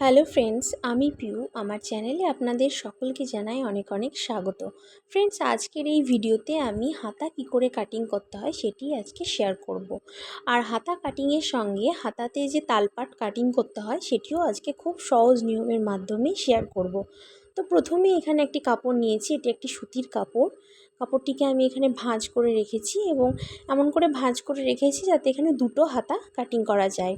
Hello friends, আমি পিউ। আমার চ্যানেলে আপনাদের সকলকে জানাই অনেক অনেক স্বাগত। ফ্রেন্ডস, আজকের এই ভিডিওতে আমি হাতা কী করে কাটিং করতে হয় সেটি আজকে শেয়ার করব। আর হাতা কাটিংয়ের সঙ্গে হাতাতে যে তালপাট কাটিং করতে হয় সেটিও আজকে খুব সহজ নিয়মের মাধ্যমে শেয়ার করব। তো প্রথমে এখানে একটি কাপড় নিয়েছি, এটি একটি সুতির কাপড়। কাপড়টিকে আমি এখানে ভাঁজ করে রেখেছি এবং এমন করে ভাঁজ করে রেখেছি যাতে এখানে দুটো হাতা কাটিং করা যায়।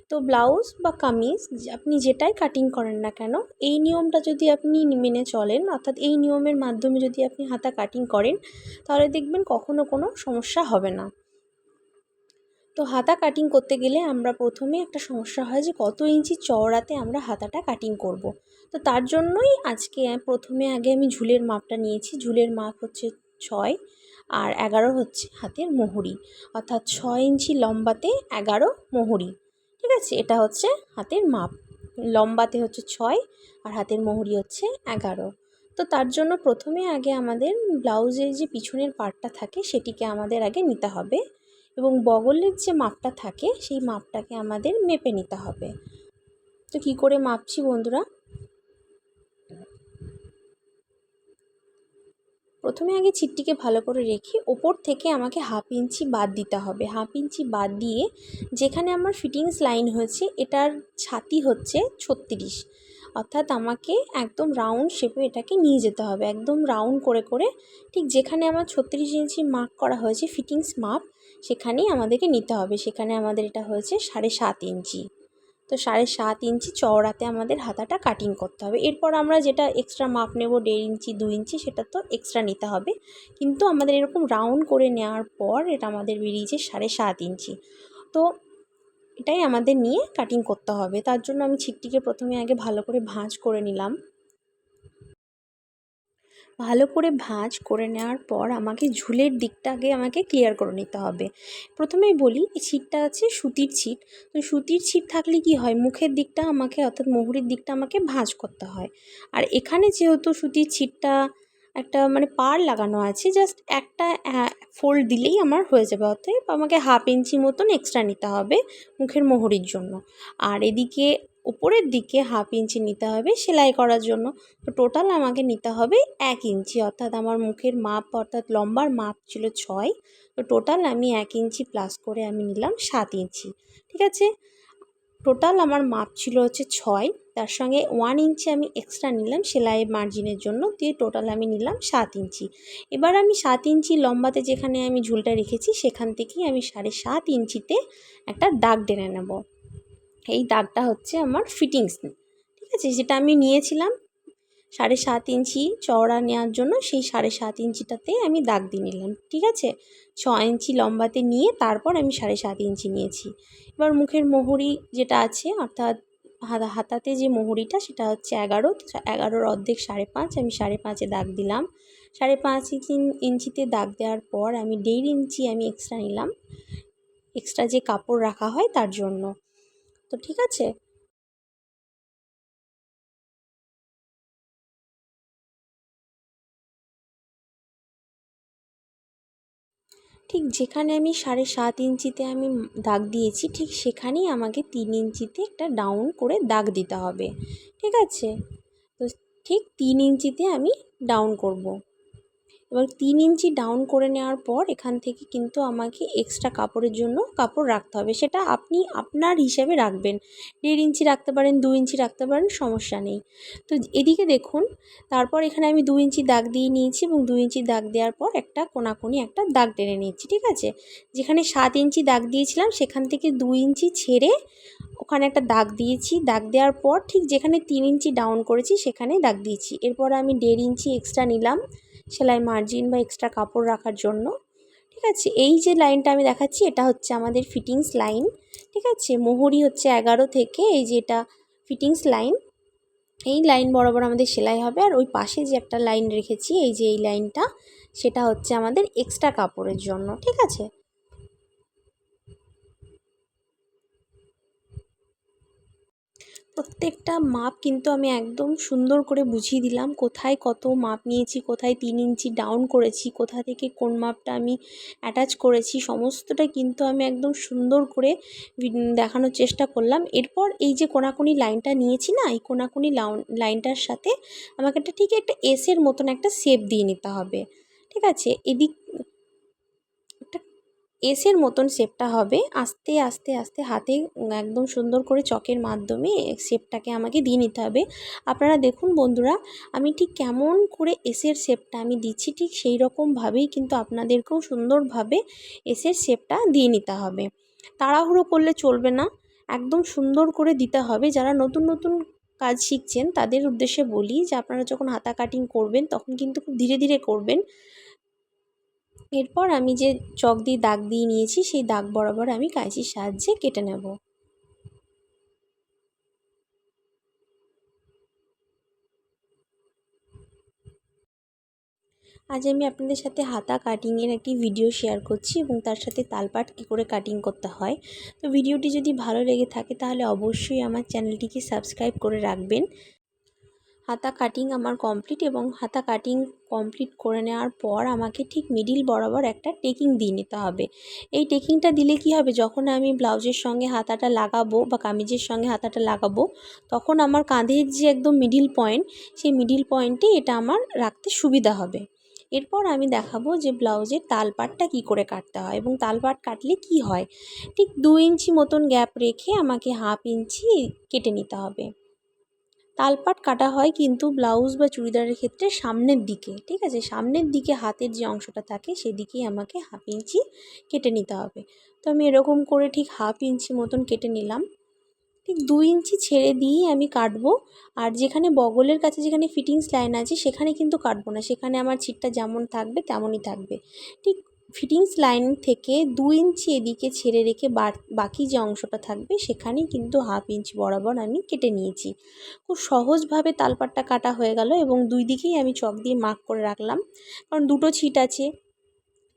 তো ব্লাউজ বা কামিজ আপনি যেটাই কাটিং করেন না কেন, এই নিয়মটা যদি আপনি মেনে চলেন, অর্থাৎ এই নিয়মের মাধ্যমে যদি আপনি হাতা কাটিং করেন, তাহলে দেখবেন কখনো কোনো সমস্যা হবে না। তো হাতা কাটিং করতে গেলে আমরা প্রথমে একটা সমস্যা হয় যে কত ইঞ্চি চওড়াতে আমরা হাতাটা কাটিং করব। তো তার জন্যই আজকে প্রথমে আগে আমি ঝুলের মাপটা নিয়েছি। ঝুলের মাপ হচ্ছে 6 আর 11 হচ্ছে হাতের মোহরি, অর্থাৎ 6 ইঞ্চি লম্বাতে 11 মোহরি। ঠিক আছে, এটা হচ্ছে হাতের মাপ। লম্বাতে হচ্ছে 6 আর হাতের মোহরি হচ্ছে 11। তো তার জন্য প্রথমে আগে আমাদের ব্লাউজের যে পিছনের পার্টটা থাকে সেটিকে আমাদের আগে নিতে হবে এবং বগলের যে মাপটা থাকে সেই মাপটাকে আমাদের মেপে নিতে হবে। তো কী করে মাপছি বন্ধুরা? প্রথমে আগে ছিটটিকে ভালো করে রেখে ওপর থেকে আমাকে হাফ ইঞ্চি বাদ দিতে হবে। হাফ ইঞ্চি বাদ দিয়ে যেখানে আমার ফিটিংস লাইন হয়েছে এটার ছাতি হচ্ছে 36, অর্থাৎ আমাকে একদম রাউন্ড শেপে এটাকে নিয়ে যেতে হবে, একদম রাউন্ড করে করে ঠিক যেখানে আমার 36 ইঞ্চি মার্ক করা হয়েছে ফিটিংস মাপ, সেখানেই আমাদেরকে নিতে হবে। সেখানে আমাদের এটা হয়েছে 7.5 ইঞ্চি। তো 7.5 ইঞ্চি চওড়াতে আমাদের হাতাটা কাটিং করতে হবে। এরপর আমরা যেটা এক্সট্রা মাপ নেব 1.5 ইঞ্চি 2 ইঞ্চি, সেটা তো এক্সট্রা নিতে হবে, কিন্তু আমাদের এরকম রাউন্ড করে নেওয়ার পর এটা আমাদের বেরিয়েছে 7.5 ইঞ্চি। তো এটাই আমাদের নিয়ে কাটিং করতে হবে। তার জন্য আমি ছিটটিকে প্রথমে আগে ভালো করে ভাঁজ করে নিলাম। ভালো করে ভাঁজ করে নেওয়ার পর আমাকে ঝুলের দিকটাকে আমাকে ক্লিয়ার করে নিতে হবে। প্রথমেই বলি, এই ছিটটা আছে সুতির ছিট। তো সুতির ছিট থাকলে কি হয়, মুখের দিকটা আমাকে অর্থাৎ মোহরির দিকটা আমাকে ভাঁজ করতে হয়। আর এখানে যেহেতু সুতির ছিটটা একটা পাড় লাগানো আছে, জাস্ট একটা ফোল্ড দিলেই আমার হয়ে যাবে, অর্থাৎ আমাকে হাফ ইঞ্চি মতন এক্সট্রা নিতে হবে মুখের মোহরির জন্য। আর এদিকে উপরের দিকে হাফ ইঞ্চি নিতে হবে সেলাই করার জন্য। তো টোটাল আমাকে নিতে হবে 1 ইঞ্চি, অর্থাৎ আমার মুখের মাপ অর্থাৎ লম্বার মাপ ছিল 6। তো টোটাল আমি 1 ইঞ্চি প্লাস করে আমি নিলাম 7 ইঞ্চি। ঠিক আছে, টোটাল আমার মাপ ছিল হচ্ছে 6, তার সঙ্গে 1 ইঞ্চি আমি এক্সট্রা নিলাম সেলাইয়ের মার্জিনের জন্য, দিয়ে টোটাল আমি নিলাম 7 ইঞ্চি। এবার আমি 7 ইঞ্চি লম্বাতে যেখানে আমি ঝুলটা রেখেছি সেখান থেকেই আমি 7.5 ইঞ্চিতে একটা দাগ টেনে নেব। এই দাগটা হচ্ছে আমার ফিটিংস, ঠিক আছে, যেটা আমি নিয়েছিলাম 7.5 ইঞ্চি চওড়া নেওয়ার জন্য, সেই 7.5 ইঞ্চিটাতে আমি দাগ দিয়ে নিলাম। ঠিক আছে, 6 ইঞ্চি লম্বাতে নিয়ে তারপর আমি 7.5 ইঞ্চি নিয়েছি। এবার মুখের মোহরি যেটা আছে, অর্থাৎ হাতাতে যে মোহরিটা সেটা হচ্ছে 11। 11-র অর্ধেক 5.5, আমি 5.5-এ দাগ দিলাম। 5.5 ইঞ্চিতে দাগ দেওয়ার পর আমি 1.5 ইঞ্চি আমি এক্সট্রা নিলাম, এক্সট্রা যে কাপড় রাখা হয় তার জন্য। তো ঠিক আছে, ঠিক যেখানে আমি 7.5 ইঞ্চিতে আমি দাগ দিয়েছি ঠিক সেখানেই আমাকে 3 ইঞ্চিতে একটা ডাউন করে দাগ দিতে হবে। ঠিক আছে, তো ঠিক 3 ইঞ্চিতে আমি ডাউন করব। এবার 3 ইঞ্চি ডাউন করে নেওয়ার পর এখান থেকে কিন্তু আমাকে এক্সট্রা কাপড়ের জন্য কাপড় রাখতে হবে, সেটা আপনি আপনার হিসেবে রাখবেন। 1.5 ইঞ্চি রাখতে পারেন, 2 ইঞ্চি রাখতে পারেন, সমস্যা নেই। তো এদিকে দেখুন, তারপর এখানে আমি 2 ইঞ্চি দাগ দিয়ে নিয়েছি এবং 2 ইঞ্চি দাগ দেওয়ার পর একটা কোনাকুনি একটা দাগ টেনে নিয়েছি। ঠিক আছে, যেখানে 7 ইঞ্চি দাগ দিয়েছিলাম সেখান থেকে 2 ইঞ্চি ছেড়ে ওখানে একটা দাগ দিয়েছি। দাগ দেওয়ার পর ঠিক যেখানে 3 ইঞ্চি ডাউন করেছি সেখানে দাগ দিয়েছি। এরপর আমি 1.5 ইঞ্চি এক্সট্রা নিলাম সেলাই মার্জিন বা এক্সট্রা কাপড় রাখার জন্য। ঠিক আছে, এই যে লাইনটা আমি দেখাচ্ছি এটা হচ্ছে আমাদের ফিটিংস লাইন। ঠিক আছে, মোহরি হচ্ছে 11 থেকে এই যে এটা ফিটিংস লাইন, এই লাইন বরাবর আমাদের সেলাই হবে। আর ওই পাশে যে একটা লাইন রেখেছি এই যে এই লাইনটা, সেটা হচ্ছে আমাদের এক্সট্রা কাপড়ের জন্য। ঠিক আছে, প্রত্যেকটা মাপ কিন্তু আমি একদম সুন্দর করে বুঝিয়ে দিলাম, কোথায় কত মাপ নিয়েছি, কোথায় 3 ইঞ্চি ডাউন করেছি, কোথা থেকে কোন মাপটা আমি অ্যাটাচ করেছি, সমস্তটা কিন্তু আমি একদম সুন্দর করে দেখানোর চেষ্টা করলাম। এরপর এই যে কোনাকুনি লাইনটা নিয়েছি না, এই কোনাকুনি লাইনটার সাথে আমাকে ঠিক একটা এসের মতন একটা শেপ দিয়ে নিতে হবে। ঠিক আছে, এদিক একটা এসের মতন শেপটা হবে। আস্তে আস্তে আস্তে হাতে একদম সুন্দর করে চকের মাধ্যমে শেপটাকে আমাকে দিয়ে নিতে হবে। আপনারা দেখুন বন্ধুরা, আমি ঠিক কেমন করে এসের শেপটা আমি দিচ্ছি, ঠিক সেই রকমভাবেই কিন্তু আপনাদেরকেও সুন্দরভাবে এসের শেপটা দিয়ে নিতে হবে। তাড়াহুড়ো করলে চলবে না, একদম সুন্দর করে দিতে হবে। যারা নতুন নতুন কাজ শিখছেন তাদের উদ্দেশ্যে বলি যে আপনারা যখন হাতা কাটিং করবেন তখন কিন্তু খুব ধীরে ধীরে করবেন। এরপর আমি যে চক দিয়ে দাগ দিয়ে নিয়েছি সেই দাগ বরাবর আমি কাঁচির সাহায্যে কেটে নেব। আজ আমি আপনাদের সাথে হাতা কাটিংয়ের একটি ভিডিও শেয়ার করছি এবং তার সাথে তালপাট কী করে কাটিং করতে হয়। তো ভিডিওটি যদি ভালো লেগে থাকে তাহলে অবশ্যই আমার চ্যানেলটিকে সাবস্ক্রাইব করে রাখবেন। হাতা কাটিং আমার কমপ্লিট এবং হাতা কাটিং কমপ্লিট করে নেওয়ার পর আমাকে ঠিক মিডিল বরাবর একটা টেকিং দিয়ে নিতে হবে। এই টেকিংটা দিলে কি হবে, যখন আমি ব্লাউজের সঙ্গে হাতাটা লাগাবো বা কামিজের সঙ্গে হাতাটা লাগাবো তখন আমার কাঁধের যে একদম মিডিল পয়েন্ট, সেই মিডিল পয়েন্টে এটা আমার রাখতে সুবিধা হবে। এরপর আমি দেখাবো যে ব্লাউজের তালপাটটা কি করে কাটতে হয় এবং তালপাট কাটলে কি হয়। ঠিক 2 ইঞ্চি মতন গ্যাপ রেখে আমাকে 1/2 ইঞ্চি কেটে নিতে হবে। তালপাট কাটা হয় কিন্তু ব্লাউজ বা চুড়িদারের ক্ষেত্রে সামনের দিকে, ঠিক আছে, সামনের দিকে হাতের যে অংশটা থাকে সেদিকেই আমাকে 1/2 ইঞ্চি কেটে নিতে হবে। তো আমি এরকম করে ঠিক 1/2 ইঞ্চি মতন কেটে নিলাম। ঠিক 2 ইঞ্চি ছেড়ে দিয়েই আমি কাটবো। আর যেখানে বগলের কাছে যেখানে ফিটিংস লাইন আছে সেখানে কিন্তু কাটবো না, সেখানে আমার ছিটটা যেমন থাকবে তেমনই থাকবে। ঠিক ফিটিংস লাইন থেকে 2 ইঞ্চি এদিকে ছেড়ে রেখে বাকি যে অংশটা থাকবে সেখানেই কিন্তু 1/2 ইঞ্চি বরাবর আমি কেটে নিয়েছি। খুব সহজভাবে তালপাটটা কাটা হয়ে গেল এবং দুই দিকেই আমি চক দিয়ে মার্ক করে রাখলাম, কারণ দুটো ছিট আছে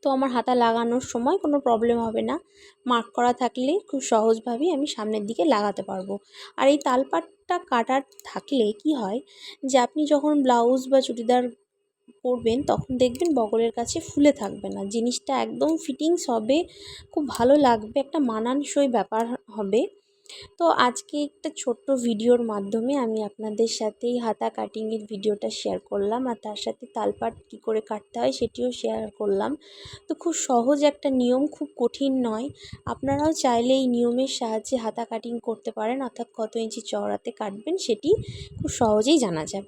তো আমার হাতা লাগানোর সময় কোনো প্রবলেম হবে না। মার্ক করা থাকলে খুব সহজভাবেই আমি সামনের দিকে লাগাতে পারবো। আর এই তালপাটটা কাটার থাকলে কি হয় যে আপনি যখন ব্লাউজ বা চুড়িদার পরবেন তখন দেখবেন বগলের কাছে ফুলে থাকবে না, জিনিসটা একদম ফিটিংস হবে, খুব ভালো লাগবে, একটা মানানসই ব্যাপার হবে। তো আজকে একটা ছোট্ট ভিডিওর মাধ্যমে আমি আপনাদের সাথে হাতা কাটিংয়ের ভিডিওটা শেয়ার করলাম আর তার সাথে তালপাট কী করে কাটতে হয় সেটিও শেয়ার করলাম। তো খুব সহজ একটা নিয়ম, খুব কঠিন নয়। আপনারাও চাইলে এই নিয়মের সাহায্যে হাতা কাটিং করতে পারেন, অর্থাৎ কত ইঞ্চি চওড়াতে কাটবেন সেটি খুব সহজেই জানা যাবে।